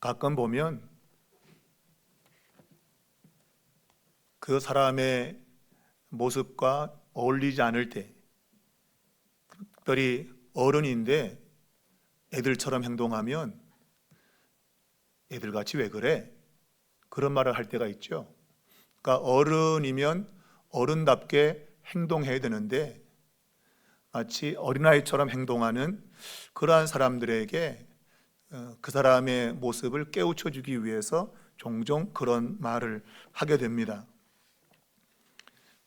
가끔 보면 그 사람의 모습과 어울리지 않을 때, 특별히 어른인데 애들처럼 행동하면 애들같이 왜 그래? 그런 말을 할 때가 있죠. 그러니까 어른이면 어른답게 행동해야 되는데 마치 어린아이처럼 행동하는 그러한 사람들에게 그 사람의 모습을 깨우쳐 주기 위해서 종종 그런 말을 하게 됩니다.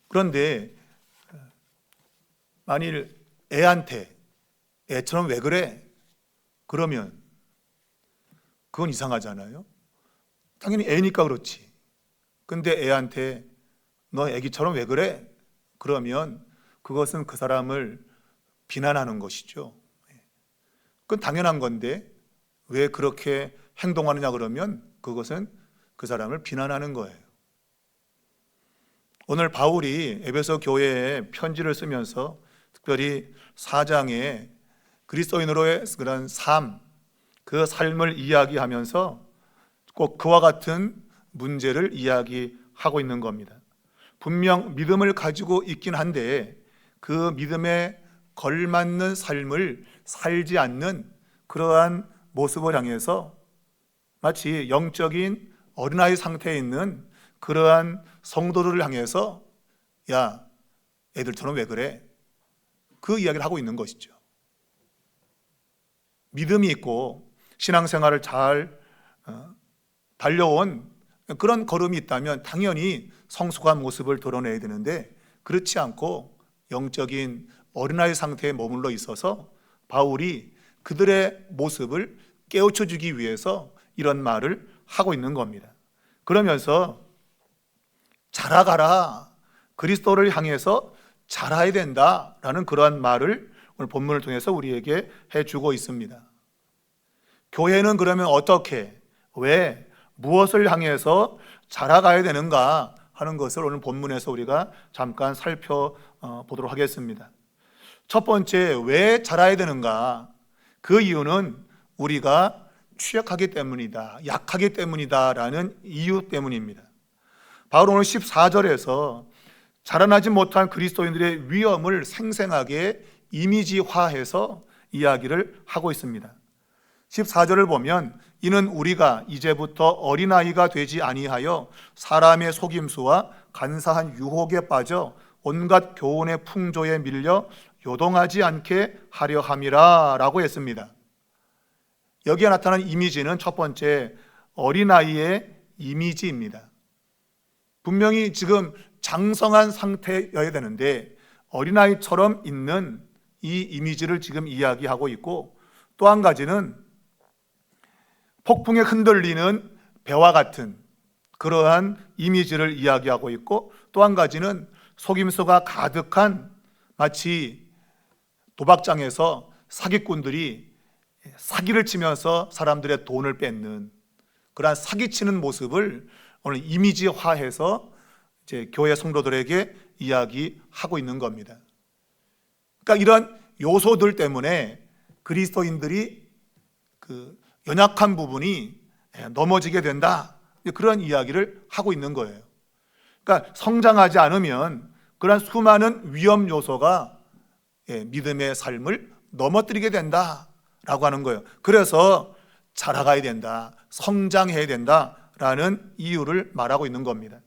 그런데 만일 애한테 애처럼 왜 그래? 그러면 그건 이상하잖아요. 당연히 애니까 그렇지. 근데 애한테 너 애기처럼 왜 그래? 그러면 그것은 그 사람을 비난하는 것이죠. 그건 당연한 건데 왜 그렇게 행동하느냐 그러면 그것은 그 사람을 비난하는 거예요. 오늘 바울이 에베소 교회에 편지를 쓰면서 특별히 4장에 그리스도인으로의 그런 삶, 그 삶을 이야기하면서 꼭 그와 같은 문제를 이야기하고 있는 겁니다. 분명 믿음을 가지고 있긴 한데 그 믿음에 걸맞는 삶을 살지 않는 그러한 모습을 향해서 마치 영적인 어린아이 상태에 있는 그러한 성도들을 향해서 야, 애들처럼 왜 그래? 그 이야기를 하고 있는 것이죠. 믿음이 있고 신앙생활을 잘 달려온 그런 걸음이 있다면 당연히 성숙한 모습을 드러내야 되는데 그렇지 않고 영적인 어린아이 상태에 머물러 있어서 바울이 그들의 모습을 깨우쳐 주기 위해서 이런 말을 하고 있는 겁니다. 그러면서 자라가라, 그리스도를 향해서 자라야 된다라는 그러한 말을 오늘 본문을 통해서 우리에게 해주고 있습니다. 교회는 그러면 어떻게, 왜, 무엇을 향해서 자라가야 되는가 하는 것을 오늘 본문에서 우리가 잠깐 살펴보도록 하겠습니다. 첫 번째, 왜 자라야 되는가? 그 이유는 우리가 취약하기 때문이다, 약하기 때문이다라는 이유 때문입니다. 바로 오늘 14절에서 자라나지 못한 그리스도인들의 위험을 생생하게 이미지화해서 이야기를 하고 있습니다. 14절을 보면 이는 우리가 이제부터 어린아이가 되지 아니하여 사람의 속임수와 간사한 유혹에 빠져 온갖 교훈의 풍조에 밀려 요동하지 않게 하려 함이라 라고 했습니다. 여기에 나타난 이미지는 첫 번째 어린아이의 이미지입니다. 분명히 지금 장성한 상태여야 되는데 어린아이처럼 있는 이 이미지를 지금 이야기하고 있고, 또 한 가지는 폭풍에 흔들리는 배와 같은 그러한 이미지를 이야기하고 있고, 또 한 가지는 속임수가 가득한 마치 도박장에서 사기꾼들이 사기를 치면서 사람들의 돈을 뺏는 그러한 사기치는 모습을 오늘 이미지화해서 이제 교회 성도들에게 이야기하고 있는 겁니다. 그러니까 이런 요소들 때문에 그리스도인들이 그 연약한 부분이 넘어지게 된다, 그런 이야기를 하고 있는 거예요. 그러니까 성장하지 않으면 그런 수많은 위험 요소가 믿음의 삶을 넘어뜨리게 된다라고 하는 거예요. 그래서 자라가야 된다, 성장해야 된다라는 이유를 말하고 있는 겁니다.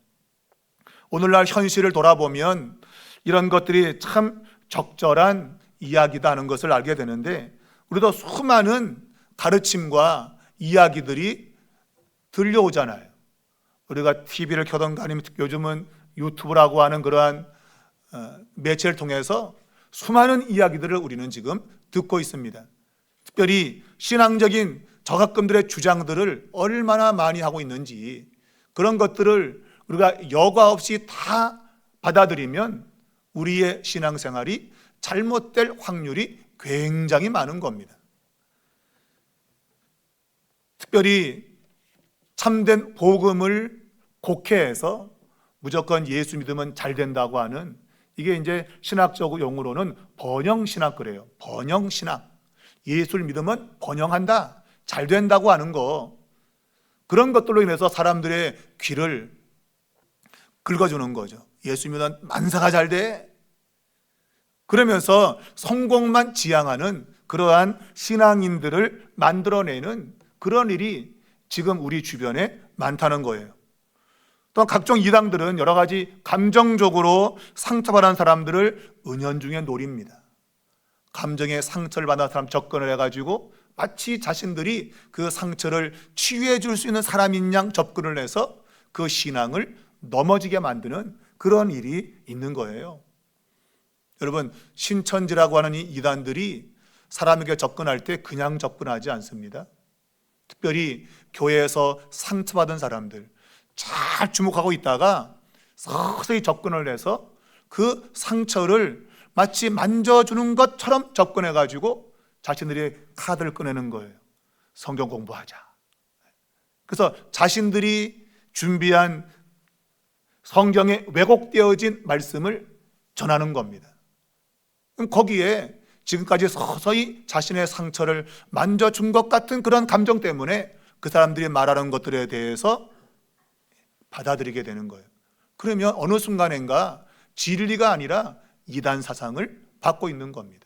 오늘날 현실을 돌아보면 이런 것들이 참 적절한 이야기다 하는 것을 알게 되는데, 우리도 수많은 가르침과 이야기들이 들려오잖아요. 우리가 TV를 켜던가 아니면 요즘은 유튜브라고 하는 그러한 매체를 통해서 수많은 이야기들을 우리는 지금 듣고 있습니다. 특별히 신앙적인 저작권들의 주장들을 얼마나 많이 하고 있는지, 그런 것들을 우리가 여과 없이 다 받아들이면 우리의 신앙생활이 잘못될 확률이 굉장히 많은 겁니다. 특별히 참된 복음을 곡해해서 무조건 예수 믿으면 잘 된다고 하는, 이게 이제 신학적 용어로는 번영신학 그래요. 번영신학. 예수를 믿으면 번영한다, 잘 된다고 하는 거. 그런 것들로 인해서 사람들의 귀를 긁어주는 거죠. 예수 믿으면 만사가 잘 돼. 그러면서 성공만 지향하는 그러한 신앙인들을 만들어내는 그런 일이 지금 우리 주변에 많다는 거예요. 또 각종 이단들은 여러 가지 감정적으로 상처받은 사람들을 은연중에 노립니다. 감정에 상처를 받은 사람 접근을 해가지고 마치 자신들이 그 상처를 치유해 줄 수 있는 사람인 양 접근을 해서 그 신앙을 넘어지게 만드는 그런 일이 있는 거예요. 여러분, 신천지라고 하는 이 이단들이 사람에게 접근할 때 그냥 접근하지 않습니다. 특별히 교회에서 상처받은 사람들 잘 주목하고 있다가 서서히 접근을 해서 그 상처를 마치 만져주는 것처럼 접근해가지고 자신들이 카드를 꺼내는 거예요. 성경 공부하자. 그래서 자신들이 준비한 성경에 왜곡되어진 말씀을 전하는 겁니다. 그럼 거기에 지금까지 서서히 자신의 상처를 만져준 것 같은 그런 감정 때문에 그 사람들이 말하는 것들에 대해서 받아들이게 되는 거예요. 그러면 어느 순간인가 진리가 아니라 이단 사상을 받고 있는 겁니다.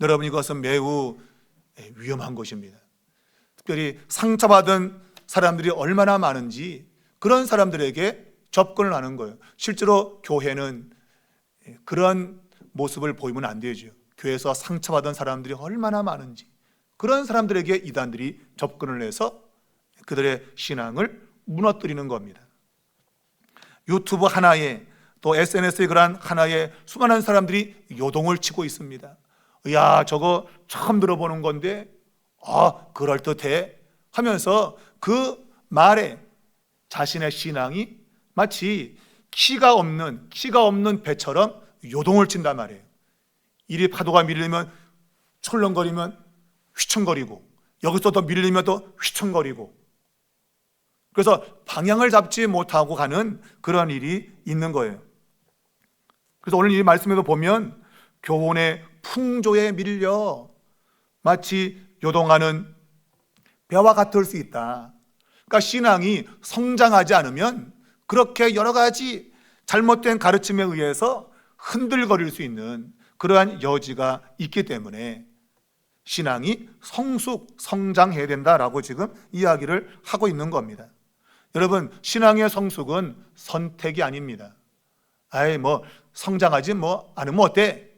여러분, 이것은 매우 위험한 것입니다. 특별히 상처받은 사람들이 얼마나 많은지 그런 사람들에게 접근을 하는 거예요. 실제로 교회는 그런 모습을 보이면 안 되죠. 교회에서 상처받은 사람들이 얼마나 많은지 그런 사람들에게 이단들이 접근을 해서 그들의 신앙을 무너뜨리는 겁니다. 유튜브 하나에 또 SNS의 그러한 하나에 수많은 사람들이 요동을 치고 있습니다. 야, 저거 처음 들어보는 건데 그럴듯해 하면서 그 말에 자신의 신앙이 마치 키가 없는 배처럼 요동을 친단 말이에요. 이리 파도가 밀리면 철렁거리면 휘청거리고 여기서 더 밀리면 더 휘청거리고 그래서 방향을 잡지 못하고 가는 그런 일이 있는 거예요. 그래서 오늘 이 말씀에도 보면 교훈의 풍조에 밀려 마치 요동하는 배와 같을 수 있다. 그러니까 신앙이 성장하지 않으면 그렇게 여러 가지 잘못된 가르침에 의해서 흔들거릴 수 있는 그러한 여지가 있기 때문에 신앙이 성장해야 된다라고 지금 이야기를 하고 있는 겁니다. 여러분, 신앙의 성숙은 선택이 아닙니다. 성장하지 않으면 어때?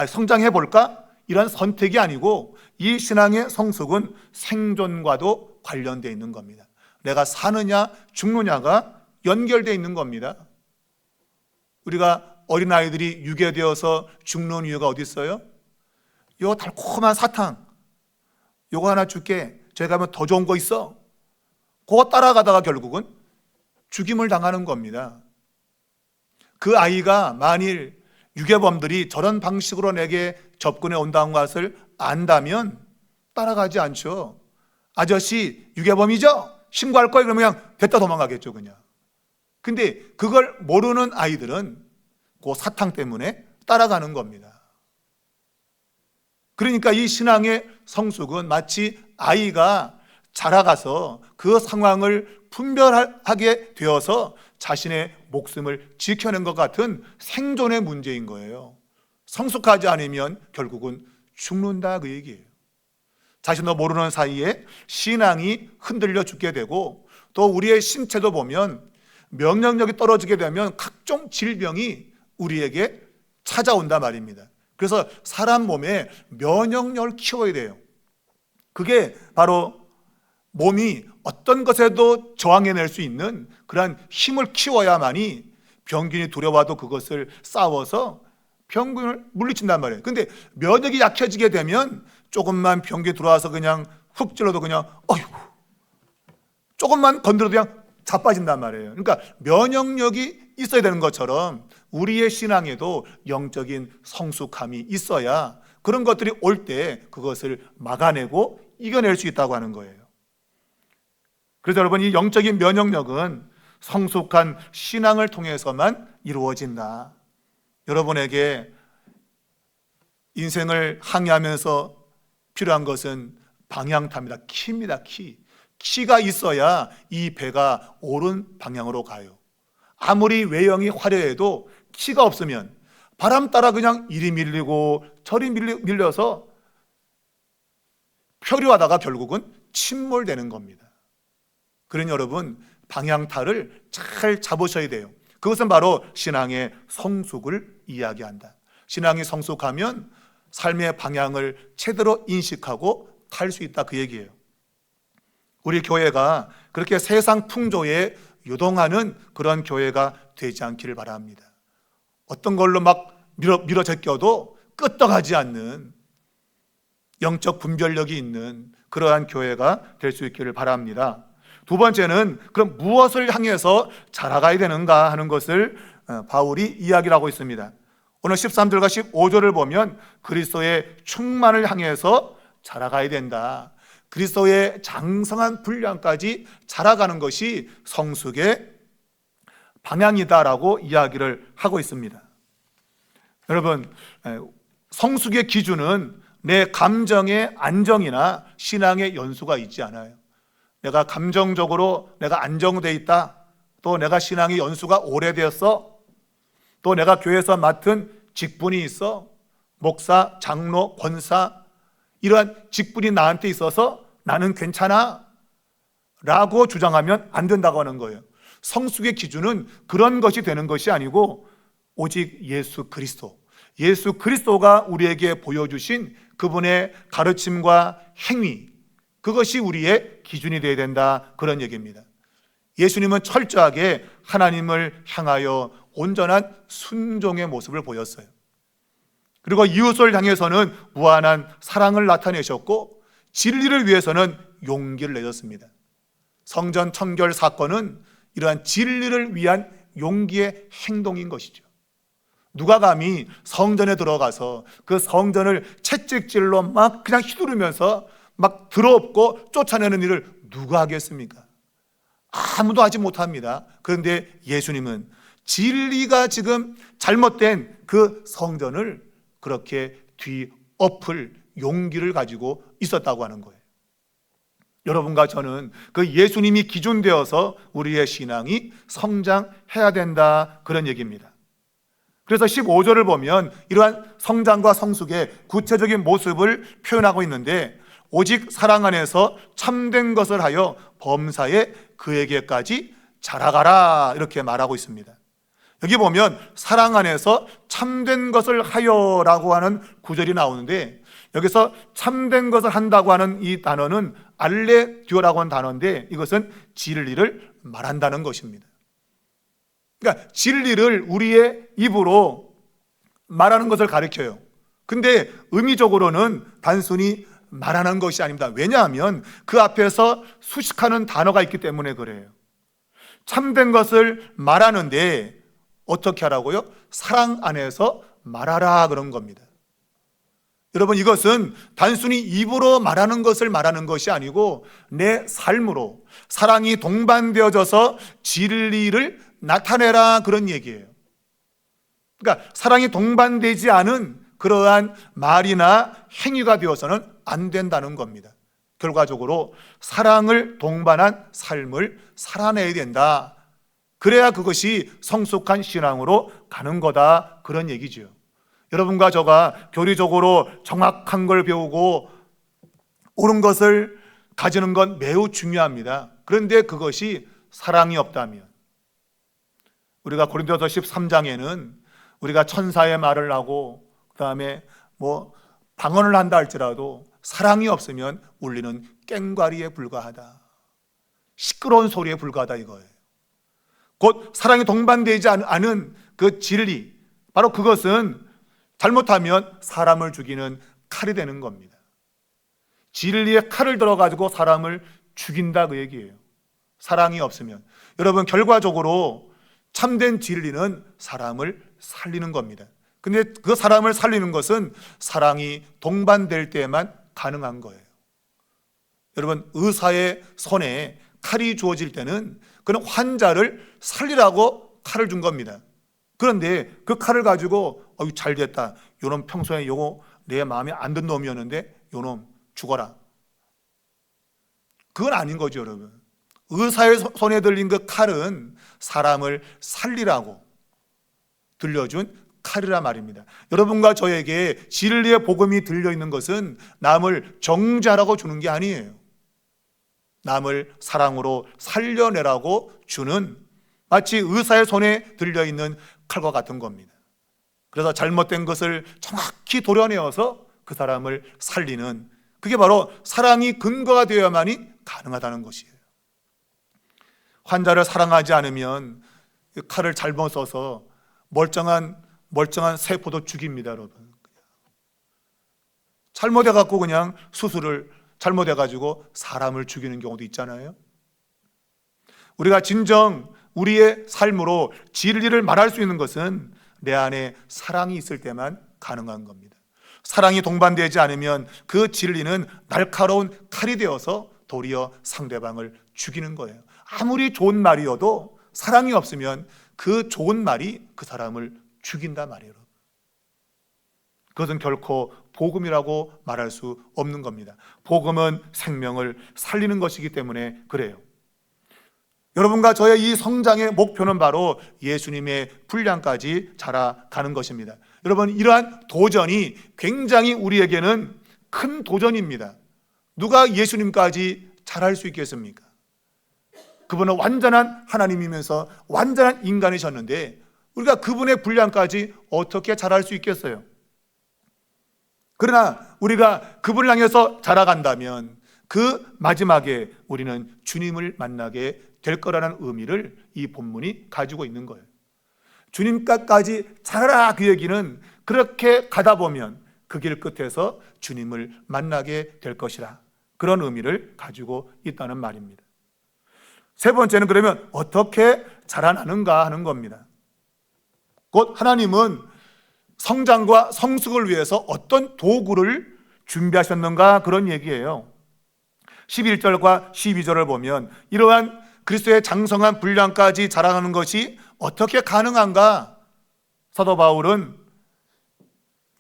성장해볼까? 이런 선택이 아니고 이 신앙의 성숙은 생존과도 관련되어 있는 겁니다. 내가 사느냐 죽느냐가 연결되어 있는 겁니다. 우리가 어린아이들이 유괴되어서 죽는 이유가 어디 있어요? 요 달콤한 사탕 요거 하나 줄게, 저기 가면 더 좋은 거 있어, 그거 따라가다가 결국은 죽임을 당하는 겁니다. 그 아이가 만일 유괴범들이 저런 방식으로 내게 접근해 온다는 것을 안다면 따라가지 않죠. 아저씨 유괴범이죠? 신고할 거예요. 그러면 그냥 됐다 도망가겠죠 그냥. 근데 그걸 모르는 아이들은 그 사탕 때문에 따라가는 겁니다. 그러니까 이 신앙의 성숙은 마치 아이가 자라가서 그 상황을 분별하게 되어서 자신의 목숨을 지켜낸 것 같은 생존의 문제인 거예요. 성숙하지 않으면 결국은 죽는다 그 얘기예요. 자신도 모르는 사이에 신앙이 흔들려 죽게 되고 또 우리의 신체도 보면 면역력이 떨어지게 되면 각종 질병이 우리에게 찾아온단 말입니다. 그래서 사람 몸에 면역력을 키워야 돼요. 그게 바로 몸이 어떤 것에도 저항해낼 수 있는 그러한 힘을 키워야만이 병균이 두려워도 그것을 싸워서 병균을 물리친단 말이에요. 근데 면역이 약해지게 되면 조금만 병균이 들어와서 그냥 훅 찔러도 그냥 조금만 건드려도 그냥 자빠진단 말이에요. 그러니까 면역력이 있어야 되는 것처럼 우리의 신앙에도 영적인 성숙함이 있어야 그런 것들이 올 때 그것을 막아내고 이겨낼 수 있다고 하는 거예요. 그래서 여러분, 이 영적인 면역력은 성숙한 신앙을 통해서만 이루어진다. 여러분에게 인생을 항해하면서 필요한 것은 방향타입니다. 키입니다. 키가 있어야 이 배가 옳은 방향으로 가요. 아무리 외형이 화려해도 키가 없으면 바람 따라 그냥 이리 밀리고 저리 밀려서 표류하다가 결국은 침몰되는 겁니다. 그러니 여러분, 방향타를 잘 잡으셔야 돼요. 그것은 바로 신앙의 성숙을 이야기한다. 신앙이 성숙하면 삶의 방향을 제대로 인식하고 탈 수 있다, 그 얘기예요. 우리 교회가 그렇게 세상 풍조에 요동하는 그런 교회가 되지 않기를 바랍니다. 어떤 걸로 막 밀어 제껴도 끄떡하지 않는 영적 분별력이 있는 그러한 교회가 될 수 있기를 바랍니다. 두 번째는 그럼 무엇을 향해서 자라가야 되는가 하는 것을 바울이 이야기를 하고 있습니다. 오늘 13절과 15절을 보면 그리스도의 충만을 향해서 자라가야 된다. 그리스도의 장성한 분량까지 자라가는 것이 성숙의 방향이다라고 이야기를 하고 있습니다. 여러분, 성숙의 기준은 내 감정의 안정이나 신앙의 연수가 있지 않아요. 내가 감정적으로 내가 안정되어 있다, 또 내가 신앙의 연수가 오래되었어, 또 내가 교회에서 맡은 직분이 있어, 목사, 장로, 권사, 이러한 직분이 나한테 있어서 나는 괜찮아 라고 주장하면 안 된다고 하는 거예요. 성숙의 기준은 그런 것이 되는 것이 아니고 오직 예수 그리스도가 우리에게 보여주신 그분의 가르침과 행위, 그것이 우리의 기준이 되어야 된다, 그런 얘기입니다. 예수님은 철저하게 하나님을 향하여 온전한 순종의 모습을 보였어요. 그리고 이웃을 향해서는 무한한 사랑을 나타내셨고 진리를 위해서는 용기를 내셨습니다. 성전 청결 사건은 이러한 진리를 위한 용기의 행동인 것이죠. 누가 감히 성전에 들어가서 그 성전을 채찍질로 막 그냥 휘두르면서 막 더럽고 쫓아내는 일을 누가 하겠습니까? 아무도 하지 못합니다. 그런데 예수님은 진리가 지금 잘못된 그 성전을 그렇게 뒤엎을 용기를 가지고 있었다고 하는 거예요. 여러분과 저는 그 예수님이 기준되어서 우리의 신앙이 성장해야 된다, 그런 얘기입니다. 그래서 15절을 보면 이러한 성장과 성숙의 구체적인 모습을 표현하고 있는데, 오직 사랑 안에서 참된 것을 하여 범사에 그에게까지 자라가라, 이렇게 말하고 있습니다. 여기 보면 사랑 안에서 참된 것을 하여라고 하는 구절이 나오는데, 여기서 참된 것을 한다고 하는 이 단어는 알레디오라고 하는 단어인데, 이것은 진리를 말한다는 것입니다. 그러니까 진리를 우리의 입으로 말하는 것을 가리켜요. 근데 의미적으로는 단순히 말하는 것이 아닙니다. 왜냐하면 그 앞에서 수식하는 단어가 있기 때문에 그래요. 참된 것을 말하는데 어떻게 하라고요? 사랑 안에서 말하라, 그런 겁니다. 여러분, 이것은 단순히 입으로 말하는 것을 말하는 것이 아니고 내 삶으로 사랑이 동반되어져서 진리를 나타내라, 그런 얘기예요. 그러니까 사랑이 동반되지 않은 그러한 말이나 행위가 되어서는 안 된다는 겁니다. 결과적으로 사랑을 동반한 삶을 살아내야 된다. 그래야 그것이 성숙한 신앙으로 가는 거다, 그런 얘기죠. 여러분과 저가 교리적으로 정확한 걸 배우고 옳은 것을 가지는 건 매우 중요합니다. 그런데 그것이 사랑이 없다면, 우리가 고린도서 13장에는 우리가 천사의 말을 하고 그 다음에 방언을 한다 할지라도 사랑이 없으면 울리는 꽹과리에 불과하다, 시끄러운 소리에 불과하다, 이거예요. 곧 사랑이 동반되지 않은 그 진리, 바로 그것은 잘못하면 사람을 죽이는 칼이 되는 겁니다. 진리의 칼을 들어가지고 사람을 죽인다, 그 얘기예요. 사랑이 없으면. 여러분, 결과적으로 참된 진리는 사람을 살리는 겁니다. 근데 그 사람을 살리는 것은 사랑이 동반될 때에만 가능한 거예요. 여러분, 의사의 손에 칼이 주어질 때는 그는 환자를 살리라고 칼을 준 겁니다. 그런데 그 칼을 가지고 잘 됐다, 요놈 평소에 요거 내 마음에 안 든 놈이었는데 요놈 죽어라, 그건 아닌 거죠, 여러분. 의사의 손에 들린 그 칼은 사람을 살리라고 들려준 칼이라 말입니다. 여러분과 저에게 진리의 복음이 들려있는 것은 남을 정죄하라고 주는 게 아니에요. 남을 사랑으로 살려내라고 주는, 마치 의사의 손에 들려있는 칼과 같은 겁니다. 그래서 잘못된 것을 정확히 도려내어서 그 사람을 살리는, 그게 바로 사랑이 근거가 되어야만이 가능하다는 것이에요. 환자를 사랑하지 않으면 칼을 잘못 써서 멀쩡한 세포도 죽입니다, 여러분. 잘못해갖고 그냥 수술을 잘못해가지고 사람을 죽이는 경우도 있잖아요. 우리가 진정 우리의 삶으로 진리를 말할 수 있는 것은 내 안에 사랑이 있을 때만 가능한 겁니다. 사랑이 동반되지 않으면 그 진리는 날카로운 칼이 되어서 도리어 상대방을 죽이는 거예요. 아무리 좋은 말이어도 사랑이 없으면 그 좋은 말이 그 사람을 죽인단 말이에요. 그것은 결코 복음이라고 말할 수 없는 겁니다. 복음은 생명을 살리는 것이기 때문에 그래요. 여러분과 저의 이 성장의 목표는 바로 예수님의 분량까지 자라가는 것입니다. 여러분, 이러한 도전이 굉장히 우리에게는 큰 도전입니다. 누가 예수님까지 자랄 수 있겠습니까? 그분은 완전한 하나님이면서 완전한 인간이셨는데 우리가 그분의 분량까지 어떻게 자랄 수 있겠어요? 그러나 우리가 그분을 향해서 자라간다면 그 마지막에 우리는 주님을 만나게 될 거라는 의미를 이 본문이 가지고 있는 거예요. 주님까지 자라라, 그 얘기는 그렇게 가다 보면 그 길 끝에서 주님을 만나게 될 것이라, 그런 의미를 가지고 있다는 말입니다. 세 번째는 그러면 어떻게 자라나는가 하는 겁니다. 곧 하나님은 성장과 성숙을 위해서 어떤 도구를 준비하셨는가, 그런 얘기예요. 11절과 12절을 보면 이러한 그리스도의 장성한 분량까지 자라가는 것이 어떻게 가능한가? 사도 바울은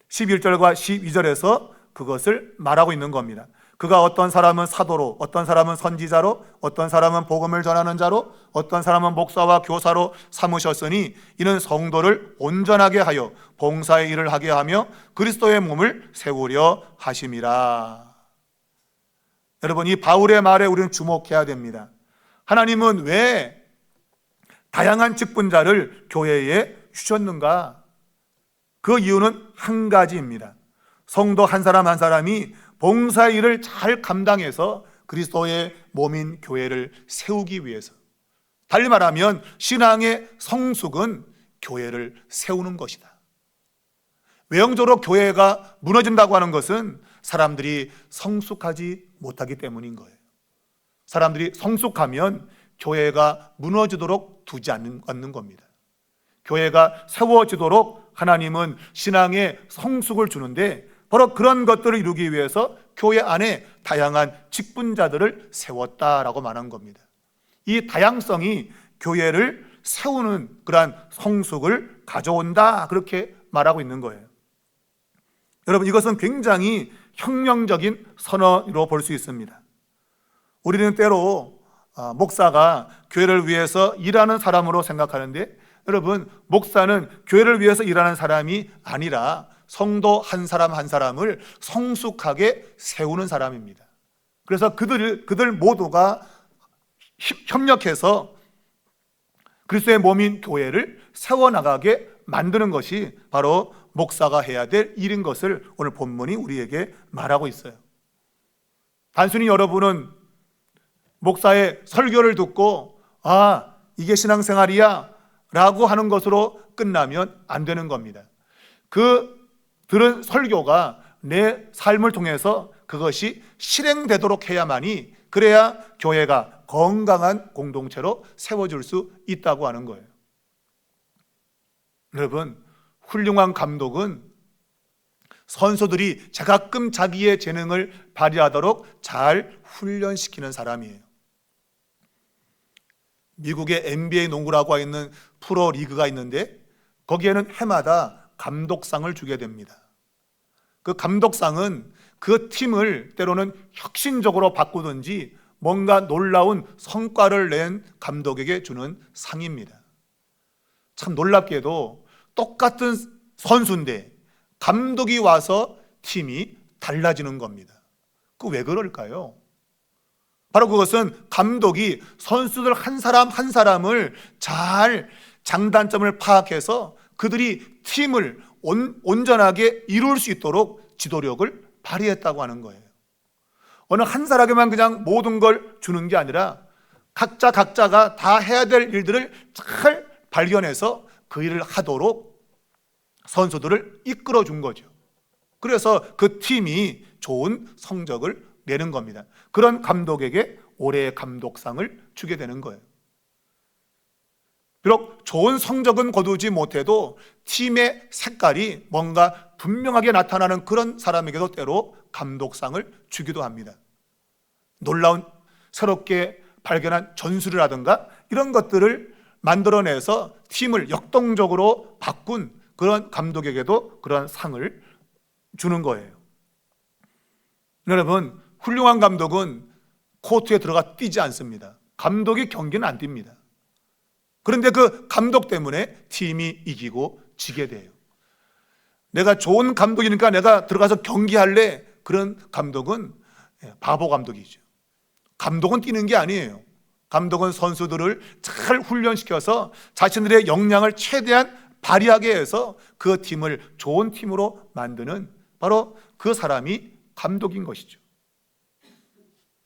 11절과 12절에서 그것을 말하고 있는 겁니다. 그가 어떤 사람은 사도로, 어떤 사람은 선지자로, 어떤 사람은 복음을 전하는 자로, 어떤 사람은 목사와 교사로 삼으셨으니 이는 성도를 온전하게 하여 봉사의 일을 하게 하며 그리스도의 몸을 세우려 하심이라. 여러분, 이 바울의 말에 우리는 주목해야 됩니다. 하나님은 왜 다양한 직분자를 교회에 주셨는가? 그 이유는 한 가지입니다. 성도 한 사람 한 사람이 봉사의 일을 잘 감당해서 그리스도의 몸인 교회를 세우기 위해서. 달리 말하면 신앙의 성숙은 교회를 세우는 것이다. 외형적으로 교회가 무너진다고 하는 것은 사람들이 성숙하지 못하기 때문인 거예요. 사람들이 성숙하면 교회가 무너지도록 두지 않는 겁니다. 교회가 세워지도록 하나님은 신앙의 성숙을 주는데 바로 그런 것들을 이루기 위해서 교회 안에 다양한 직분자들을 세웠다라고 말한 겁니다. 이 다양성이 교회를 세우는 그러한 성숙을 가져온다, 그렇게 말하고 있는 거예요. 여러분, 이것은 굉장히 혁명적인 선언으로 볼 수 있습니다. 우리는 때로 목사가 교회를 위해서 일하는 사람으로 생각하는데, 여러분, 목사는 교회를 위해서 일하는 사람이 아니라 성도 한 사람 한 사람을 성숙하게 세우는 사람입니다. 그래서 그들 모두가 협력해서 그리스도의 몸인 교회를 세워나가게 만드는 것이 바로 목사가 해야 될 일인 것을 오늘 본문이 우리에게 말하고 있어요. 단순히 여러분은 목사의 설교를 듣고 이게 신앙생활이야 라고 하는 것으로 끝나면 안 되는 겁니다. 그 들은 설교가 내 삶을 통해서 그것이 실행되도록 해야만이, 그래야 교회가 건강한 공동체로 세워질 수 있다고 하는 거예요. 여러분, 훌륭한 감독은 선수들이 제가끔 자기의 재능을 발휘하도록 잘 훈련시키는 사람이에요. 미국의 NBA 농구라고 있는 프로 리그가 있는데 거기에는 해마다 감독상을 주게 됩니다. 그 감독상은 그 팀을 때로는 혁신적으로 바꾸든지 뭔가 놀라운 성과를 낸 감독에게 주는 상입니다. 참 놀랍게도 똑같은 선수인데 감독이 와서 팀이 달라지는 겁니다. 그 왜 그럴까요? 바로 그것은 감독이 선수들 한 사람 한 사람을 잘 장단점을 파악해서 그들이 팀을 온전하게 이룰 수 있도록 지도력을 발휘했다고 하는 거예요. 어느 한 사람에게만 그냥 모든 걸 주는 게 아니라 각자가 다 해야 될 일들을 잘 발견해서 그 일을 하도록 선수들을 이끌어 준 거죠. 그래서 그 팀이 좋은 성적을 내는 겁니다. 그런 감독에게 올해의 감독상을 주게 되는 거예요. 비록 좋은 성적은 거두지 못해도 팀의 색깔이 뭔가 분명하게 나타나는 그런 사람에게도 때로 감독상을 주기도 합니다. 놀라운 새롭게 발견한 전술이라든가 이런 것들을 만들어내서 팀을 역동적으로 바꾼 그런 감독에게도 그런 상을 주는 거예요. 여러분, 훌륭한 감독은 코트에 들어가 뛰지 않습니다. 감독이 경기는 안 뜁니다. 그런데 그 감독 때문에 팀이 이기고 지게 돼요. 내가 좋은 감독이니까 내가 들어가서 경기할래, 그런 감독은 바보 감독이죠. 감독은 뛰는 게 아니에요. 감독은 선수들을 잘 훈련시켜서 자신들의 역량을 최대한 발휘하게 해서 그 팀을 좋은 팀으로 만드는 바로 그 사람이 감독인 것이죠.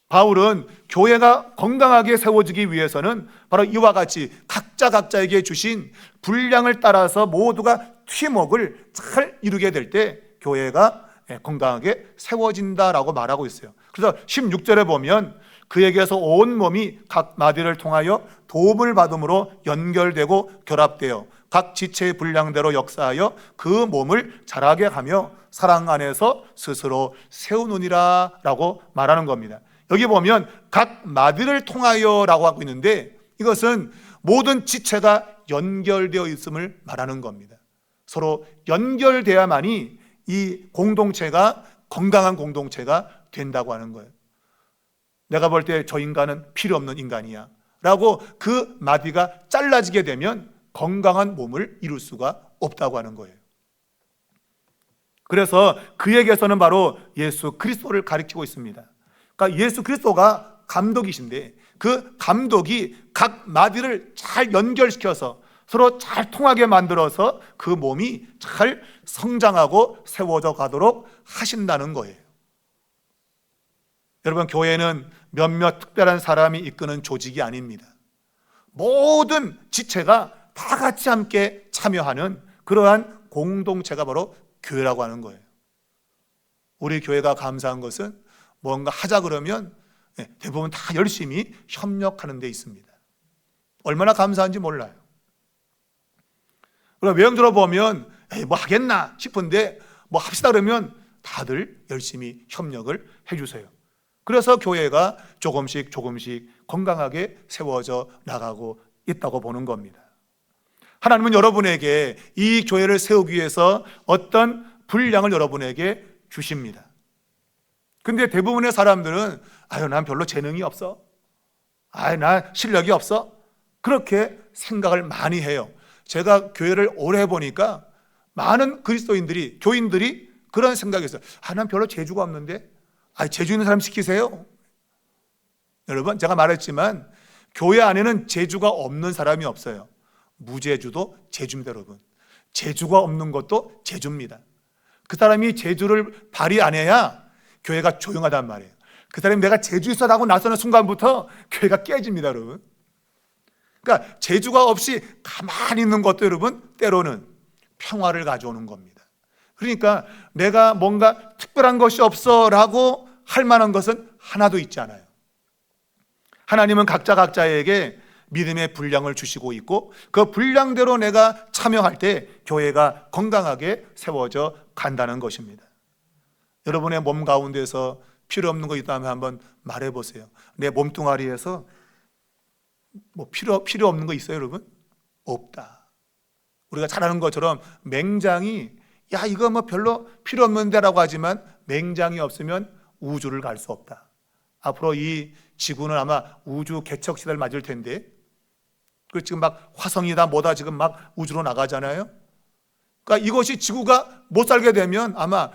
바울은 교회가 건강하게 세워지기 위해서는 바로 이와 같이 각자에게 주신 분량을 따라서 모두가 팀워크를 잘 이루게 될 때 교회가 건강하게 세워진다라고 말하고 있어요. 그래서 16절에 보면 그에게서 온 몸이 각 마디를 통하여 도움을 받음으로 연결되고 결합되어 각 지체의 분량대로 역사하여 그 몸을 자라게 하며 사랑 안에서 스스로 세우느니라 라고 말하는 겁니다. 여기 보면 각 마디를 통하여 라고 하고 있는데 이것은 모든 지체가 연결되어 있음을 말하는 겁니다. 서로 연결돼야만이 이 공동체가 건강한 공동체가 된다고 하는 거예요. 내가 볼 때 저 인간은 필요 없는 인간이야 라고 그 마디가 잘라지게 되면 건강한 몸을 이룰 수가 없다고 하는 거예요. 그래서 그에게서는 바로 예수 그리스도를 가리키고 있습니다. 그러니까 예수 그리스도가 감독이신데 그 감독이 각 마디를 잘 연결시켜서 서로 잘 통하게 만들어서 그 몸이 잘 성장하고 세워져 가도록 하신다는 거예요. 여러분, 교회는 몇몇 특별한 사람이 이끄는 조직이 아닙니다. 모든 지체가 다 같이 함께 참여하는 그러한 공동체가 바로 교회라고 하는 거예요. 우리 교회가 감사한 것은 뭔가 하자 그러면 대부분 다 열심히 협력하는 데 있습니다. 얼마나 감사한지 몰라요. 그럼 외형 들어보면 뭐 하겠나 싶은데 뭐 합시다 그러면 다들 열심히 협력을 해주세요. 그래서 교회가 조금씩 건강하게 세워져 나가고 있다고 보는 겁니다. 하나님은 여러분에게 이 교회를 세우기 위해서 어떤 분량을 여러분에게 주십니다. 근데 대부분의 사람들은 난 별로 재능이 없어, 난 실력이 없어, 그렇게 생각을 많이 해요. 제가 교회를 오래 해보니까 많은 그리스도인들이, 교인들이 그런 생각이 있어요. 난 별로 재주가 없는데 재주 있는 사람 시키세요. 여러분, 제가 말했지만 교회 안에는 재주가 없는 사람이 없어요. 무재주도 재주입니다. 여러분, 재주가 없는 것도 재주입니다. 그 사람이 재주를 발휘 안 해야 교회가 조용하단 말이에요. 그 사람이 내가 재주 있어 하고 나서는 순간부터 교회가 깨집니다. 여러분, 그러니까 재주가 없이 가만히 있는 것도 여러분 때로는 평화를 가져오는 겁니다. 그러니까 내가 뭔가 특별한 것이 없어 라고 할 만한 것은 하나도 있지 않아요. 하나님은 각자에게 믿음의 분량을 주시고 있고 그 분량대로 내가 참여할 때 교회가 건강하게 세워져 간다는 것입니다. 여러분의 몸 가운데서 필요 없는 거 있다면 한번 말해보세요. 내 몸뚱아리에서 뭐 필요 없는 거 있어요, 여러분? 없다. 우리가 잘 아는 것처럼 맹장이 이거 뭐 별로 필요 없는데 라고 하지만 맹장이 없으면 우주를 갈 수 없다. 앞으로 이 지구는 아마 우주 개척 시대를 맞을 텐데, 그 지금 막 화성이다 뭐다 지금 막 우주로 나가잖아요. 그러니까 이것이 지구가 못 살게 되면 아마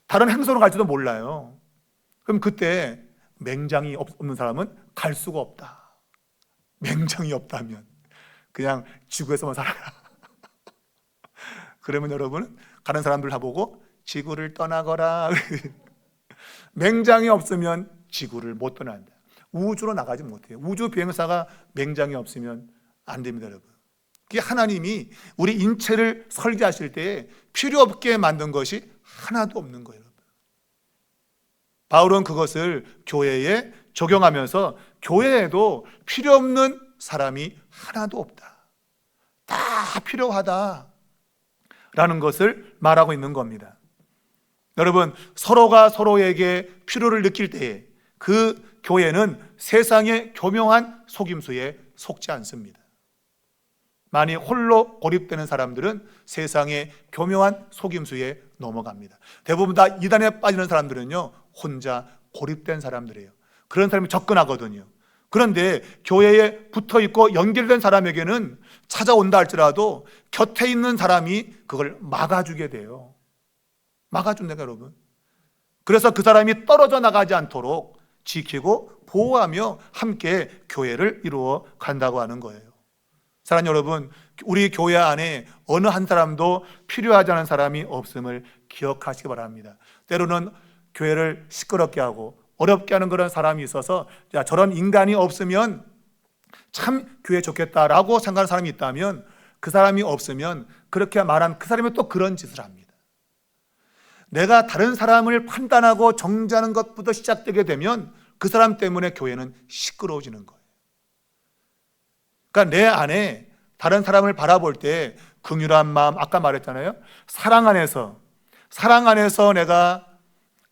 다른 행성으로 갈지도 몰라요. 그럼 그때 맹장이 없는 사람은 갈 수가 없다. 맹장이 없다면 그냥 지구에서만 살아라. 그러면 여러분, 가는 사람들 다 보고 지구를 떠나거라. 맹장이 없으면 지구를 못 떠난다. 우주로 나가지 못해요. 우주 비행사가 맹장이 없으면 안 됩니다, 여러분. 그게 하나님이 우리 인체를 설계하실 때 필요 없게 만든 것이 하나도 없는 거예요. 바울은 그것을 교회에 적용하면서 교회에도 필요 없는 사람이 하나도 없다, 다 필요하다 라는 것을 말하고 있는 겁니다. 여러분, 서로가 서로에게 필요를 느낄 때에 그 교회는 세상의 교묘한 속임수에 속지 않습니다. 많이 홀로 고립되는 사람들은 세상의 교묘한 속임수에 넘어갑니다. 대부분 다 이단에 빠지는 사람들은요, 혼자 고립된 사람들이에요. 그런 사람이 접근하거든요. 그런데 교회에 붙어있고 연결된 사람에게는 찾아온다 할지라도 곁에 있는 사람이 그걸 막아주게 돼요. 막아준다고요, 여러분. 그래서 그 사람이 떨어져 나가지 않도록 지키고 보호하며 함께 교회를 이루어 간다고 하는 거예요. 사랑하는 여러분, 우리 교회 안에 어느 한 사람도 필요하지 않은 사람이 없음을 기억하시기 바랍니다. 때로는 교회를 시끄럽게 하고 어렵게 하는 그런 사람이 있어서, 야, 저런 인간이 없으면 참 교회 좋겠다라고 생각하는 사람이 있다면, 그 사람이 없으면 그렇게 말한 그 사람이 또 그런 짓을 합니다. 내가 다른 사람을 판단하고 정죄하는 것부터 시작되게 되면 그 사람 때문에 교회는 시끄러워지는 거예요. 그러니까 내 안에 다른 사람을 바라볼 때 긍휼한 마음, 아까 말했잖아요. 사랑 안에서 내가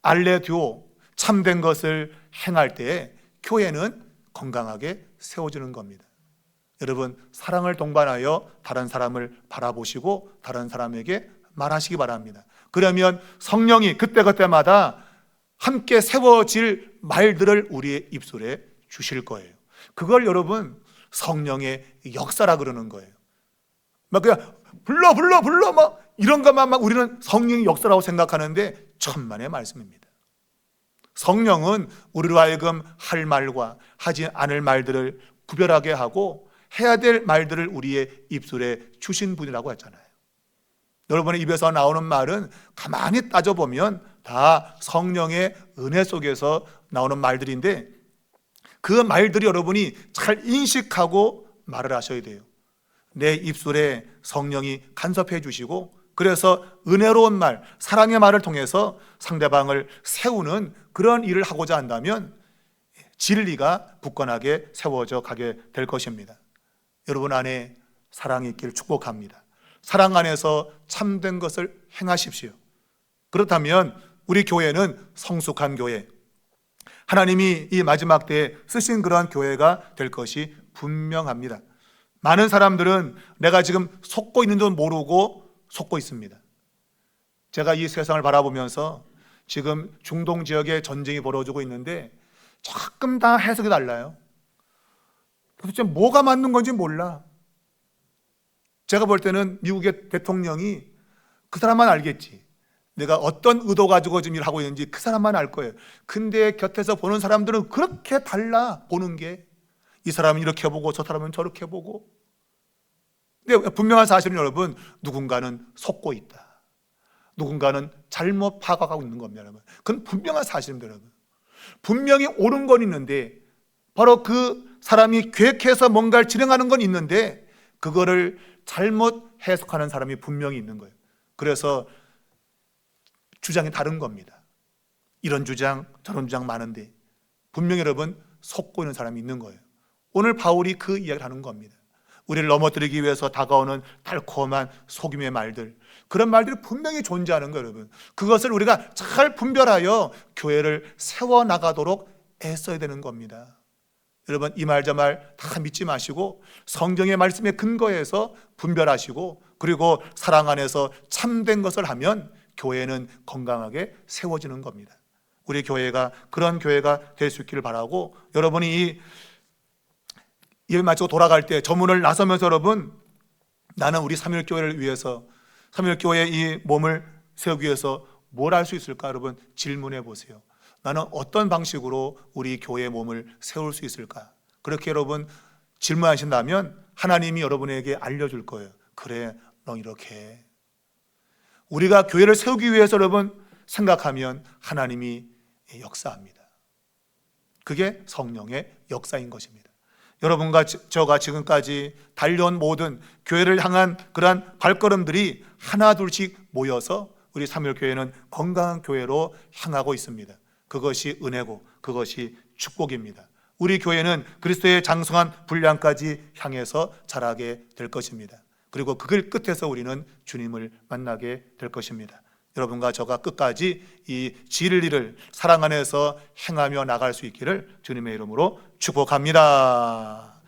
알레듀오, 참된 것을 행할 때에 교회는 건강하게 세워지는 겁니다. 여러분, 사랑을 동반하여 다른 사람을 바라보시고 다른 사람에게 말하시기 바랍니다. 그러면 성령이 그때그때마다 함께 세워질 말들을 우리의 입술에 주실 거예요. 그걸 여러분, 성령의 역사라 그러는 거예요. 막 그냥 불러 막 이런 것만 막 우리는 성령의 역사라고 생각하는데 천만의 말씀입니다. 성령은 우리로 하여금 할 말과 하지 않을 말들을 구별하게 하고 해야 될 말들을 우리의 입술에 주신 분이라고 했잖아요. 여러분의 입에서 나오는 말은 가만히 따져보면 다 성령의 은혜 속에서 나오는 말들인데, 그 말들이 여러분이 잘 인식하고 말을 하셔야 돼요. 내 입술에 성령이 간섭해 주시고, 그래서 은혜로운 말, 사랑의 말을 통해서 상대방을 세우는 그런 일을 하고자 한다면 진리가 굳건하게 세워져 가게 될 것입니다. 여러분 안에 사랑이 있기를 축복합니다. 사랑 안에서 참된 것을 행하십시오. 그렇다면 우리 교회는 성숙한 교회, 하나님이 이 마지막 때에 쓰신 그러한 교회가 될 것이 분명합니다. 많은 사람들은 내가 지금 속고 있는 줄 모르고 속고 있습니다. 제가 이 세상을 바라보면서 지금 중동 지역에 전쟁이 벌어지고 있는데 조금 다 해석이 달라요. 도대체 뭐가 맞는 건지 몰라. 제가 볼 때는 미국의 대통령이 그 사람만 알겠지. 내가 어떤 의도 가지고 지금 일하고 있는지 그 사람만 알 거예요. 근데 곁에서 보는 사람들은 그렇게 달라, 보는 게. 이 사람은 이렇게 보고 저 사람은 저렇게 보고. 근데 분명한 사실은 여러분, 누군가는 속고 있다. 누군가는 잘못 파악하고 있는 겁니다, 여러분. 그건 분명한 사실입니다, 여러분. 분명히 옳은 건 있는데, 바로 그 사람이 계획해서 뭔가를 진행하는 건 있는데 그거를 잘못 해석하는 사람이 분명히 있는 거예요. 그래서 주장이 다른 겁니다. 이런 주장 저런 주장 많은데 분명히 여러분 속고 있는 사람이 있는 거예요. 오늘 바울이 그 이야기를 하는 겁니다. 우리를 넘어뜨리기 위해서 다가오는 달콤한 속임의 말들, 그런 말들이 분명히 존재하는 거예요, 여러분. 그것을 우리가 잘 분별하여 교회를 세워나가도록 애써야 되는 겁니다. 여러분, 이 말 저 말 다 믿지 마시고 성경의 말씀에 근거해서 분별하시고, 그리고 사랑 안에서 참된 것을 하면 교회는 건강하게 세워지는 겁니다. 우리 교회가 그런 교회가 될 수 있기를 바라고, 여러분이 이 예배 마치고 돌아갈 때 저 문을 나서면서 여러분, 나는 우리 삼일교회를 위해서, 삼일교회의 이 몸을 세우기 위해서 뭘 할 수 있을까? 여러분 질문해 보세요. 나는 어떤 방식으로 우리 교회의 몸을 세울 수 있을까? 그렇게 여러분 질문하신다면 하나님이 여러분에게 알려줄 거예요. 그래, 너 이렇게 해. 우리가 교회를 세우기 위해서 여러분 생각하면 하나님이 역사합니다. 그게 성령의 역사인 것입니다. 여러분과 저가 지금까지 달려온 모든 교회를 향한 그러한 발걸음들이 하나 둘씩 모여서 우리 삼일교회는 건강한 교회로 향하고 있습니다. 그것이 은혜고 그것이 축복입니다. 우리 교회는 그리스도의 장성한 분량까지 향해서 자라게 될 것입니다. 그리고 그 길 끝에서 우리는 주님을 만나게 될 것입니다. 여러분과 저가 끝까지 이 진리를 사랑 안에서 행하며 나갈 수 있기를 주님의 이름으로 축복합니다.